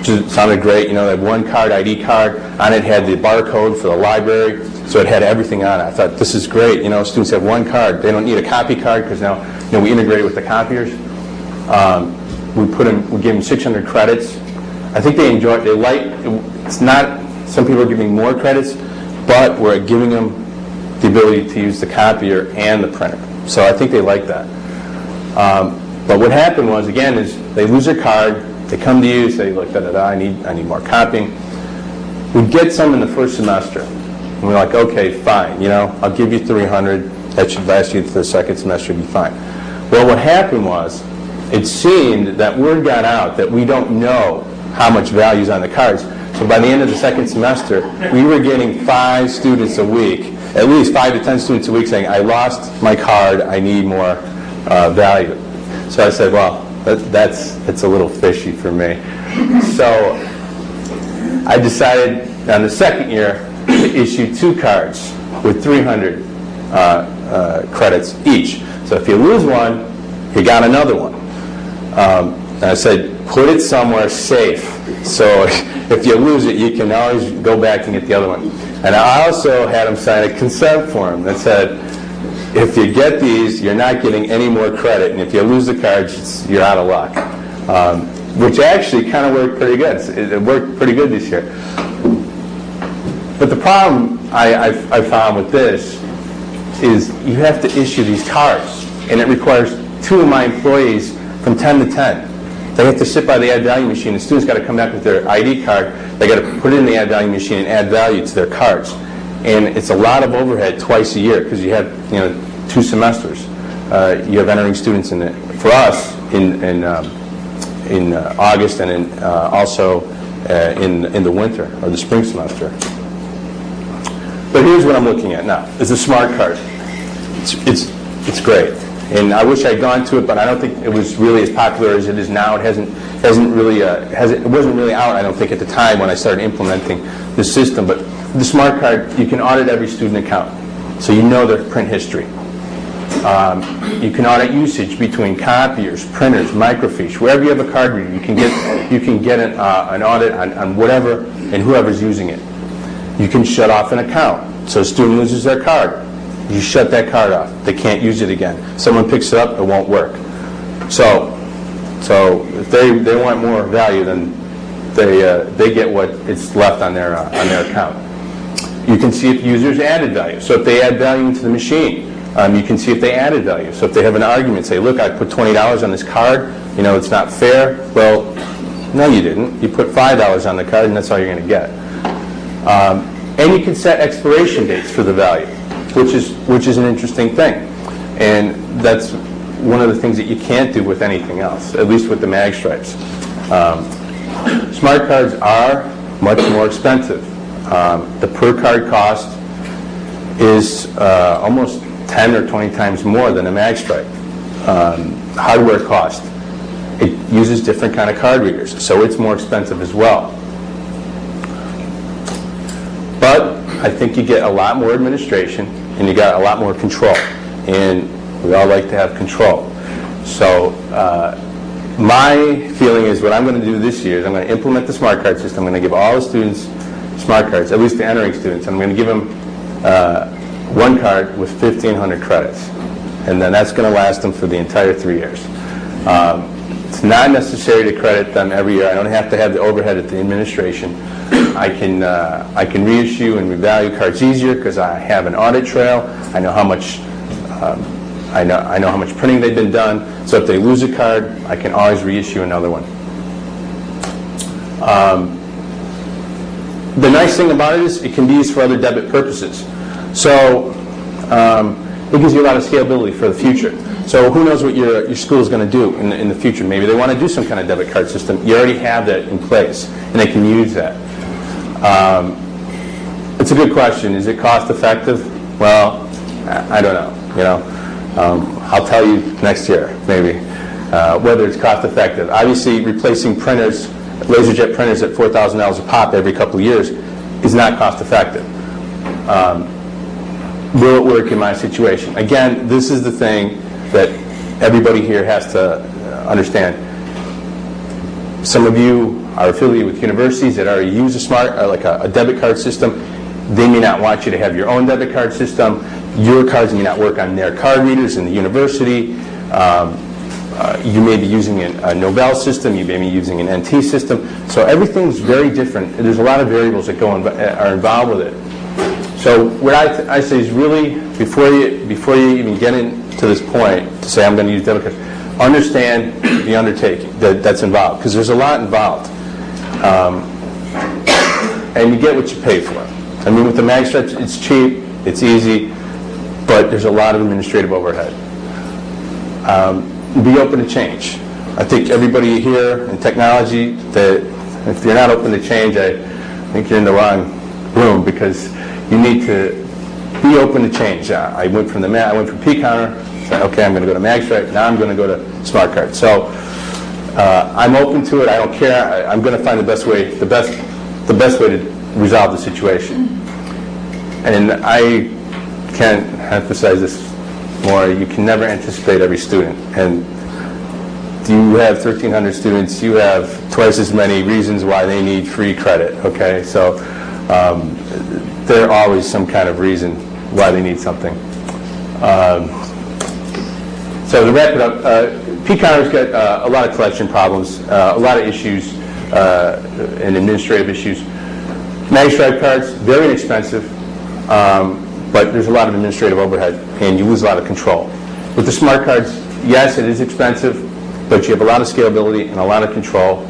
It sounded great. They had one card, ID card. On it had the barcode for the library, so it had everything on it. I thought, this is great. Students have one card. They don't need a copy card, because now we integrate it with the copiers. We gave them 600 credits. I think they enjoyed. They liked. It's not. Some people are giving more credits, but we're giving them the ability to use the copier and the printer. So I think they like that. But what happened was, again, is they lose their card. They come to you, say, look, I need more copying. We get some in the first semester, and we're like, okay, fine. I'll give you 300. That should last you to the second semester. You'll be fine. Well, what happened was, it seemed that word got out that we don't know how much value is on the cards. So by the end of the second semester, we were getting 5 students a week, at least 5 to 10 students a week, saying, I lost my card. I need more value. So I said, well, it's a little fishy for me. So I decided on the second year to issue 2 cards with 300 credits each. So if you lose one, you got another one. And I said, put it somewhere safe. So if you lose it, you can always go back and get the other one. And I also had them sign a consent form that said, if you get these, you're not getting any more credit, and if you lose the cards, you're out of luck. Which actually kind of worked pretty good. It worked pretty good this year. But the problem I found with this is you have to issue these cards, and it requires 2 of my employees from 10 to 10. They have to sit by the add value machine. The students got to come back with their ID card. They got to put it in the add value machine and add value to their cards. And it's a lot of overhead twice a year because you have 2 semesters. You have entering students in it. For us, in August and also in the winter or the spring semester. But here's what I'm looking at now. It's a smart card. It's great. And I wish I'd gone to it, but I don't think it was really as popular as it is now. It wasn't really out, I don't think, at the time when I started implementing this system. But the smart card, you can audit every student account, so you know their print history. You can audit usage between copiers, printers, microfiche. Wherever you have a card reader, you can get an audit on whatever and whoever's using it. You can shut off an account. So a student loses their card. You shut that card off. They can't use it again. Someone picks it up, it won't work. So if they want more value, then they get what is left on their account. You can see if users added value. So if they add value into the machine, you can see if they added value. So if they have an argument, say, look, I put $20 on this card, it's not fair. Well, no, you didn't. You put $5 on the card, and that's all you're going to get. And you can set expiration dates for the value, which is an interesting thing. And that's one of the things that you can't do with anything else, at least with the mag stripes. Smart cards are much more expensive. The per card cost is almost 10 or 20 times more than a mag stripe. Hardware cost. It uses different kind of card readers, so it's more expensive as well. But I think you get a lot more administration and you got a lot more control. And we all like to have control. So my feeling is what I'm going to do this year is I'm going to implement the smart card system. I'm going to give all the students smart cards, at least the entering students. I'm going to give them one card with 1,500 credits. And then that's going to last them for the entire 3 years. It's not necessary to credit them every year. I don't have to have the overhead at the administration. I can reissue and revalue cards easier because I have an audit trail. I know how much I know how much printing they've been done. So if they lose a card, I can always reissue another one. The nice thing about it is it can be used for other debit purposes. So it gives you a lot of scalability for the future. So who knows what your school is going to do in the future? Maybe they want to do some kind of debit card system. You already have that in place, and they can use that. It's a good question. Is it cost effective? Well, I don't know. I'll tell you next year, maybe, whether it's cost effective. Obviously, replacing printers, LaserJet printers at $4,000 a pop every couple of years is not cost effective. Will it work in my situation? Again, this is the thing that everybody here has to understand. Some of you are affiliated with universities that already use a debit card system. They may not want you to have your own debit card system. Your cards may not work on their card readers in the university. You may be using a Nobel system. You may be using an NT system. So everything's very different. There's a lot of variables that are involved with it. So what I say is really, before you even get into this point to say I'm going to use debit cards, understand the undertaking that's involved, because there's a lot involved. And you get what you pay for. I mean, with the mag stripes, it's cheap, it's easy, but there's a lot of administrative overhead. Be open to change. I think everybody here in technology, that if you're not open to change, I think you're in the wrong room, because you need to be open to change. I went from P-counter, said, okay, I'm going to go to magstripe, now I'm going to go to smart card. So I'm open to it. I don't care. I'm going to find the best way to resolve the situation. And I can't emphasize this more. You can never anticipate every student, and you have 1,300 students, you have twice as many reasons why they need free credit, okay? So there are always some kind of reason why they need something. So to wrap it up, P-Counter's got a lot of collection problems, a lot of issues and administrative issues. Magstripe cards, very inexpensive, but there's a lot of administrative overhead, and you lose a lot of control. With the smart cards, yes, it is expensive, but you have a lot of scalability and a lot of control,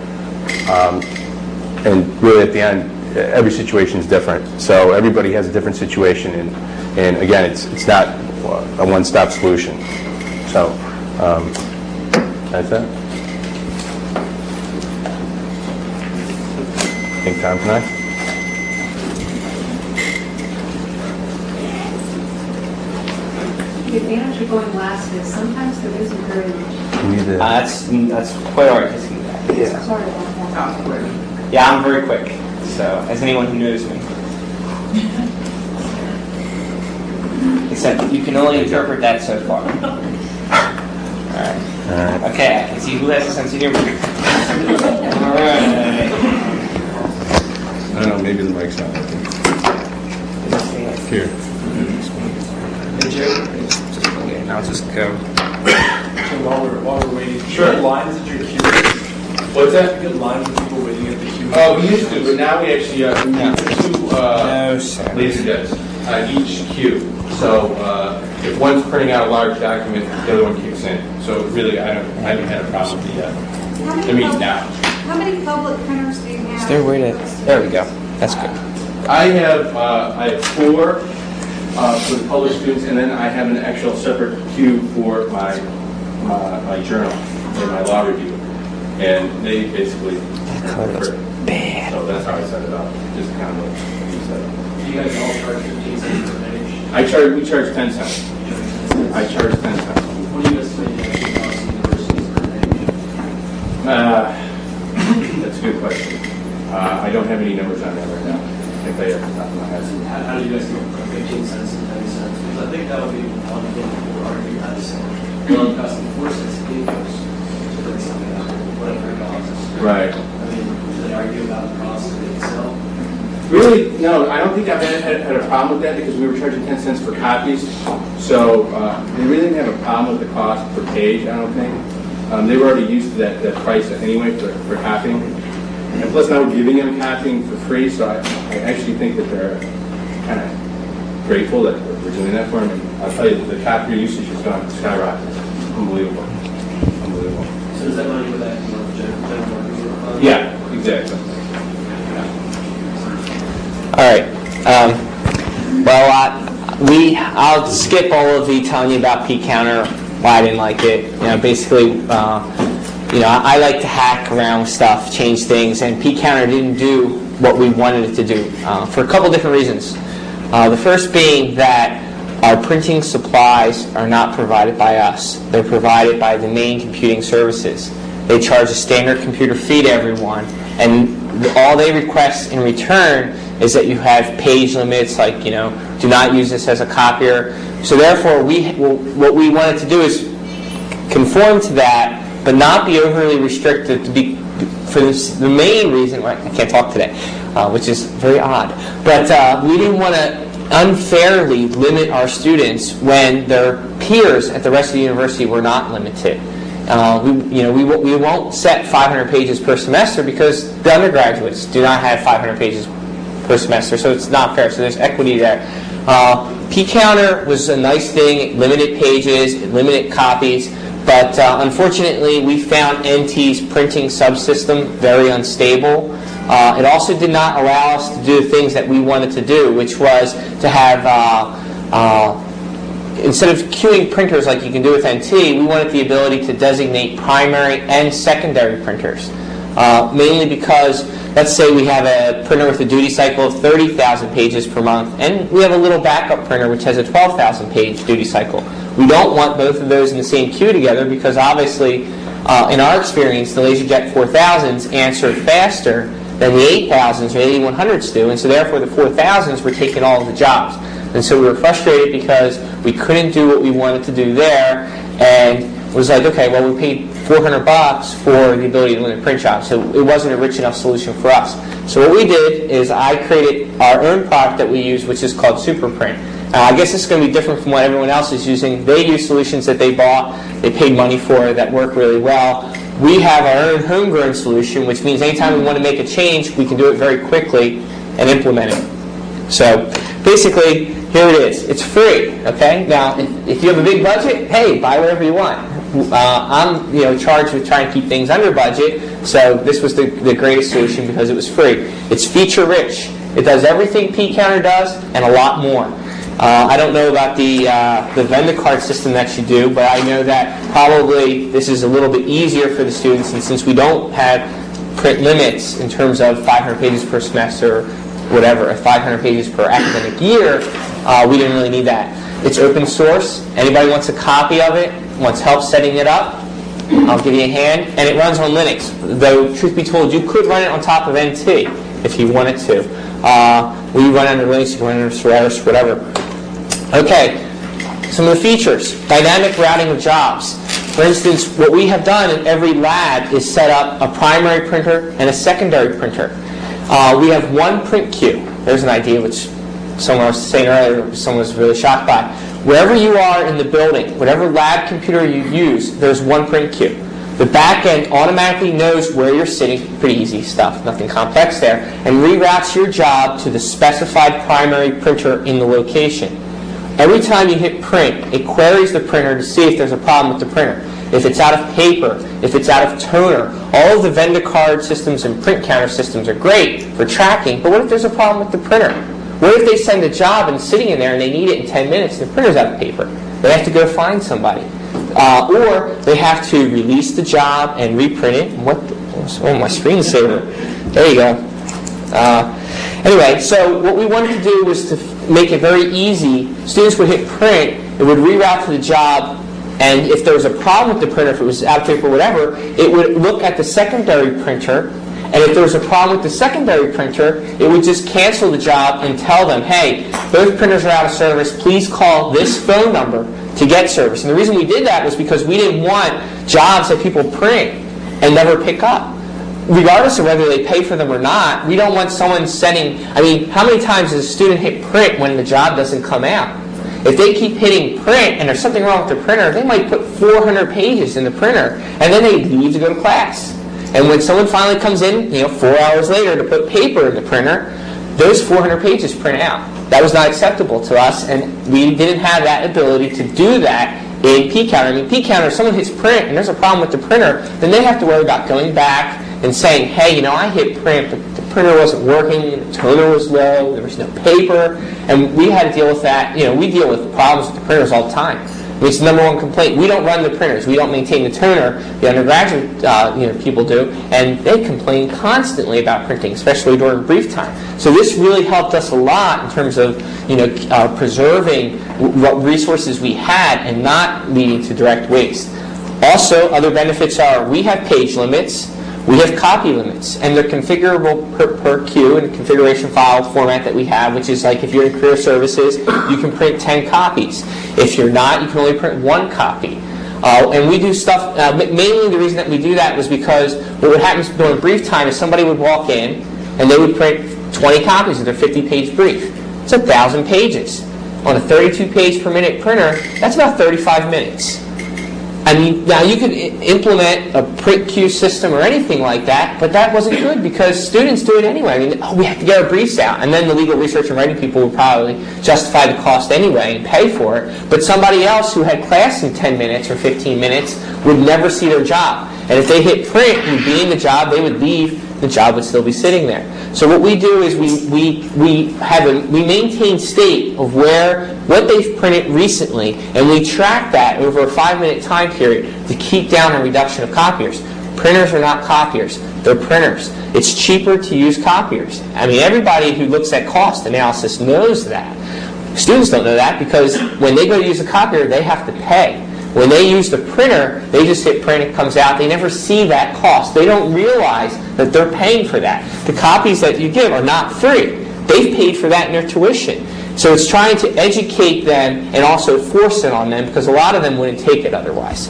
and really at the end, every situation is different. So everybody has a different situation, and again, it's not a one-stop solution. So that's it. Think time tonight? The advantage of going last is sometimes there isn't very much. That's quite all right to see that. Sorry about that. Yeah, I'm very quick. So, as anyone who knows me. Except you can only interpret that so far. All right. Okay, I can see who has a sense of humor. All right. I don't know, maybe the mic's not working. Here. Okay, now just go. So while we're waiting, Sure. good lines at your queue. What's that? Good lines of people waiting at the queue. Oh, we used to, but now we actually we No. need two No, sir. laser jets each queue. So if one's printing out a large document, the other one kicks in. So really, I haven't had a problem with the now. How many public printers do you have? Is there a way to... There we go. That's good. I have 4 for the public students, and then I have an actual separate queue for my journal and my law review, and they basically Bad. So that's how I set it up. Just kind of set it up. Do you guys all charge 15 cents per page? We charge 10 cents. I charge 10 cents. What do you estimate the actual cost of universities per page? That's a good question. I don't have any numbers on that right now. I can tell you off the top of my head. How do you guys go from 15 cents to 10 cents? Because I think that would be one thing people would argue as well, costing 4 cents a page to print something out, whatever it costs. Right. I mean, do they argue about the cost of it itself? Really, no, I don't think I've had a problem with that because we were charging 10 cents for copies. So they really didn't have a problem with the cost per page, I don't think. They were already used to that price anyway for copying. And plus now we're giving them copying for free, so I actually think that they're kind of grateful that we're doing that for them. And I'll tell you, the copier usage has gone skyrocketed. Unbelievable. Unbelievable. So does that money go back to the general market fund? Yeah, exactly. All right. I'll skip all of the telling you about P-Counter, why I didn't like it. Basically, I like to hack around with stuff, change things, and P-Counter didn't do what we wanted it to do for a couple different reasons. The first being that our printing supplies are not provided by us. They're provided by the main computing services. They charge a standard computer fee to everyone, and all they request in return is that you have page limits, like, do not use this as a copier. So therefore, what we wanted to do is conform to that, but not be overly restricted to be, for the main reason, I can't talk today, which is very odd, but we didn't want to unfairly limit our students when their peers at the rest of the university were not limited. We won't set 500 pages per semester because the undergraduates do not have 500 pages per semester, so it's not fair. So there's equity there. P-Counter was a nice thing. It limited pages, it limited copies, but unfortunately we found NT's printing subsystem very unstable. It also did not allow us to do the things that we wanted to do, which was to have instead of queuing printers like you can do with NT, we wanted the ability to designate primary and secondary printers. Mainly because, let's say we have a printer with a duty cycle of 30,000 pages per month, and we have a little backup printer which has a 12,000 page duty cycle. We don't want both of those in the same queue together because obviously, in our experience, the LaserJet 4000s answer faster than the 8000s or 8100s do, and so therefore the 4000s were taking all of the jobs. And so we were frustrated because we couldn't do what we wanted to do there, and was like, okay, well, we paid $400 for the ability to limit print jobs, so it wasn't a rich enough solution for us. So what we did is I created our own product that we use, which is called SuperPrint. I guess it's going to be different from what everyone else is using. They use solutions that they bought, they paid money for, that work really well. We have our own homegrown solution, which means anytime we want to make a change, we can do it very quickly and implement it. So basically, here it is. It's free. Okay. Now, if you have a big budget, hey, buy whatever you want. I'm charged with trying to keep things under budget, so this was the greatest solution because it was free. It's feature rich. It does everything pCounter does and a lot more. I don't know about the vendor card system that you do, but I know that probably this is a little bit easier for the students, and since we don't have print limits in terms of 500 pages per semester, whatever, 500 pages per academic year, we didn't really need that. It's open source. Anybody wants a copy of it, wants help setting it up, I'll give you a hand. And it runs on Linux. Though, truth be told, you could run it on top of NT if you wanted to. We run under Linux, you can run under Solaris, whatever. Okay, some of the features. Dynamic routing of jobs. For instance, what we have done in every lab is set up a primary printer and a secondary printer. We have one print queue. There's an idea which someone was saying earlier, someone was really shocked by. Wherever you are in the building, whatever lab computer you use, there's one print queue. The back end automatically knows where you're sitting, pretty easy stuff, nothing complex there, and reroutes your job to the specified primary printer in the location. Every time you hit print, it queries the printer to see if there's a problem with the printer. If it's out of paper, if it's out of toner. All of the vendor card systems and print counter systems are great for tracking, but what if there's a problem with the printer? What if they send a job and it's sitting in there and they need it in 10 minutes and the printer's out of paper? They have to go find somebody. Or they have to release the job and reprint it. Oh, my screensaver. There you go. Anyway, so what we wanted to do was to make it very easy. Students would hit print, it would reroute to the job, and if there was a problem with the printer, if it was out of paper or whatever, it would look at the secondary printer, and if there was a problem with the secondary printer, it would just cancel the job and tell them, hey, those printers are out of service, please call this phone number to get service. And the reason we did that was because we didn't want jobs that people print and never pick up. Regardless of whether they pay for them or not, we don't want someone sending, how many times does a student hit print when the job doesn't come out? If they keep hitting print and there's something wrong with the printer, they might put 400 pages in the printer and then they leave to go to class. And when someone finally comes in, 4 hours later to put paper in the printer, those 400 pages print out. That was not acceptable to us, and we didn't have that ability to do that in pCounter. pCounter, if someone hits print and there's a problem with the printer, then they have to worry about going back and saying, hey, I hit print, but the printer wasn't working, the toner was low, there was no paper, and we had to deal with that. We deal with problems with the printers all the time. It's the number one complaint. We don't run the printers. We don't maintain the toner. The undergraduate people do, and they complain constantly about printing, especially during brief time. So this really helped us a lot in terms of preserving what resources we had and not leading to direct waste. Also, other benefits are we have page limits. We have copy limits, and they're configurable per queue in a configuration file format that we have, which is like if you're in career services, you can print 10 copies. If you're not, you can only print 1 copy. And we do stuff, mainly the reason that we do that was because what would happen during brief time is somebody would walk in and they would print 20 copies of their 50-page brief. It's 1,000 pages. On a 32-page per minute printer, that's about 35 minutes. Now you could implement a print queue system or anything like that, but that wasn't good because students do it anyway. We have to get our briefs out, and then the legal research and writing people would probably justify the cost anyway and pay for it. But somebody else who had class in 10 minutes or 15 minutes would never see their job. And if they hit print, we'd be in the job, they would leave, the job would still be sitting there. So what we do is we maintain state of what they've printed recently, and we track that over a 5-minute time period to keep down a reduction of copiers. Printers are not copiers, they're printers. It's cheaper to use copiers. Everybody who looks at cost analysis knows that. Students don't know that because when they go to use a copier, they have to pay. When they use the printer, they just hit print, it comes out. They never see that cost. They don't realize that they're paying for that. The copies that you give are not free. They've paid for that in their tuition. So it's trying to educate them and also force it on them because a lot of them wouldn't take it otherwise.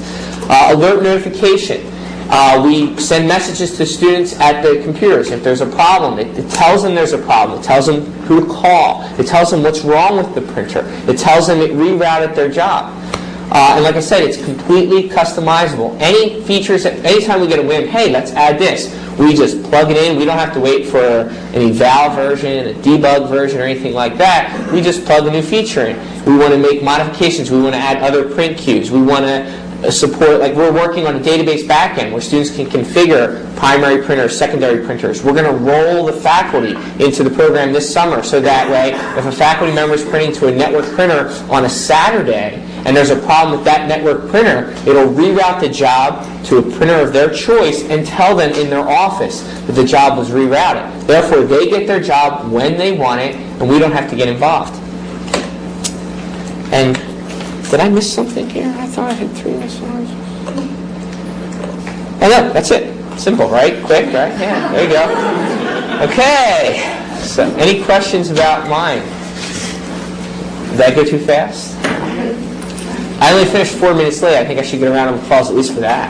Alert notification. We send messages to students at the computers. If there's a problem, it tells them there's a problem. It tells them who to call. It tells them what's wrong with the printer. It tells them it rerouted their job. And like I said, it's completely customizable. Any features, anytime we get a whim, hey, let's add this, we just plug it in. We don't have to wait for an eval version, a debug version, or anything like that. We just plug a new feature in. We want to make modifications. We want to add other print queues. We want to support, like we're working on a database backend where students can configure primary printers, secondary printers. We're going to roll the faculty into the program this summer, so that way if a faculty member is printing to a network printer on a Saturday and there's a problem with that network printer, it'll reroute the job to a printer of their choice and tell them in their office that the job was rerouted. Therefore, they get their job when they want it, and we don't have to get involved. And did I miss something here? I thought I had 3 missed ones. Oh no, that's it. Simple, right? Quick, right? Yeah, there you go. Okay. So, any questions about mine? Did I go too fast? I only finished 4 minutes late. I think I should get a round of applause at least for that.